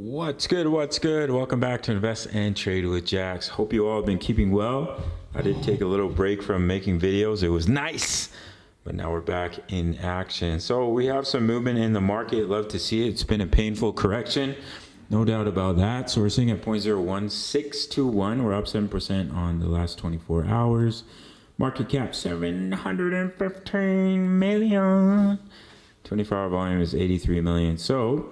What's good? What's good? Welcome back to Invest and Trade with Jax. Hope you all have been keeping well. I did take a little break from making videos. It was nice, but now we're back in action. So we have some movement in the market. Love to see it. It's been a painful correction, no doubt about that. So we're sitting at 0.01621. We're up 7% on the last 24 hours. Market cap 715 million. 24-hour volume is 83 million. So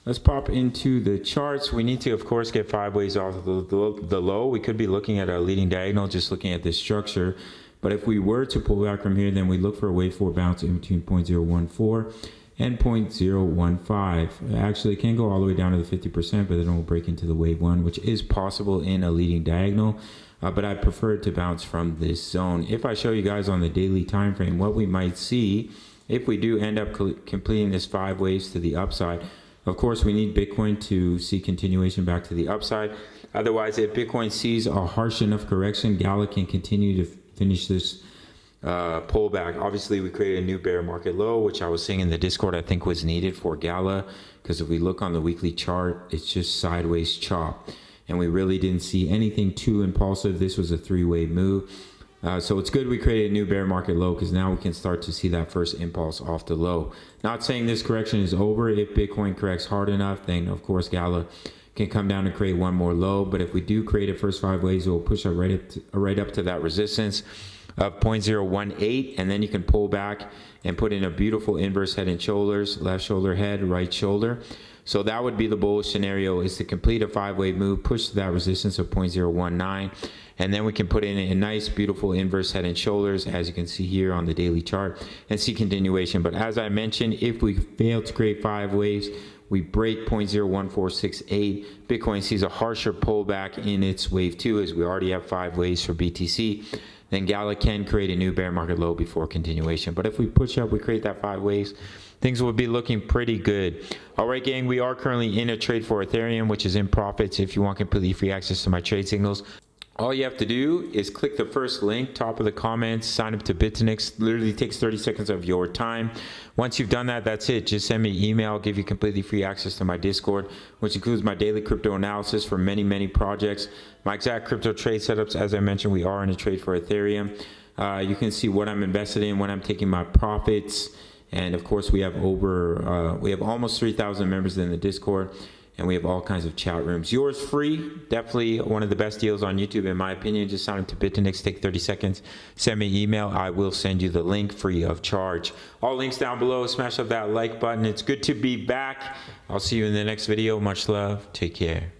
let's pop into the charts. We need to, of course, get 5 ways off of the low. We could be looking at a leading diagonal, just looking at this structure. But if we were to pull back from here, then we look for a wave 4 bounce in between 0.014 and 0.015. Actually, it can go all the way down to the 50%, but then it will break into the wave 1, which is possible in a leading diagonal. But I prefer it to bounce from this zone. If I show you guys on the daily time frame, what we might see if we do end up completing this 5 waves to the upside. Of course, we need Bitcoin to see continuation back to the upside. Otherwise, if Bitcoin sees a harsh enough correction, Gala can continue to finish this pullback. Obviously, we created a new bear market low, which I was saying in the Discord I think was needed for Gala, because if we look on the weekly chart, it's just sideways chop. And we really didn't see anything too impulsive. This was a 3-way move. So it's good we created a new bear market low, because now we can start to see that first impulse off the low. Not saying this correction is over. If Bitcoin corrects hard enough, then of course Gala can come down and create one more low. But if we do create a first 5 waves, it will push up right up to that resistance of 0.018, and then you can pull back and put in a beautiful inverse head and shoulders, left shoulder head, right shoulder. So that would be the bullish scenario, is to complete a 5-wave move, push to that resistance of 0.019, and then we can put in a nice, beautiful inverse head and shoulders, as you can see here on the daily chart, and see continuation. But as I mentioned, if we fail to create 5 waves, we break 0.01468, Bitcoin sees a harsher pullback in its wave 2, as we already have 5 waves for BTC, then Gala can create a new bear market low before continuation. But if we push up, we create that 5 waves, things will be looking pretty good. All right, gang, we are currently in a trade for Ethereum, which is in profits. If you want completely free access to my trade signals, all you have to do is click the first link, top of the comments, sign up to BITUNIX. Literally takes 30 seconds of your time. Once you've done that, that's it. Just send me an email. I'll give you completely free access to my Discord, which includes my daily crypto analysis for many, many projects. My exact crypto trade setups, as I mentioned, we are in a trade for Ethereum. You can see what I'm invested in, when I'm taking my profits. And of course, we have almost 3,000 members in the Discord. And we have all kinds of chat rooms. Yours free, definitely one of the best deals on YouTube in my opinion. Just sign up to BITUNIX, take 30 seconds, send me an email. I will send you the link free of charge. All links down below. Smash up that like button. It's good to be back. I'll see you in the next video. Much love. Take care.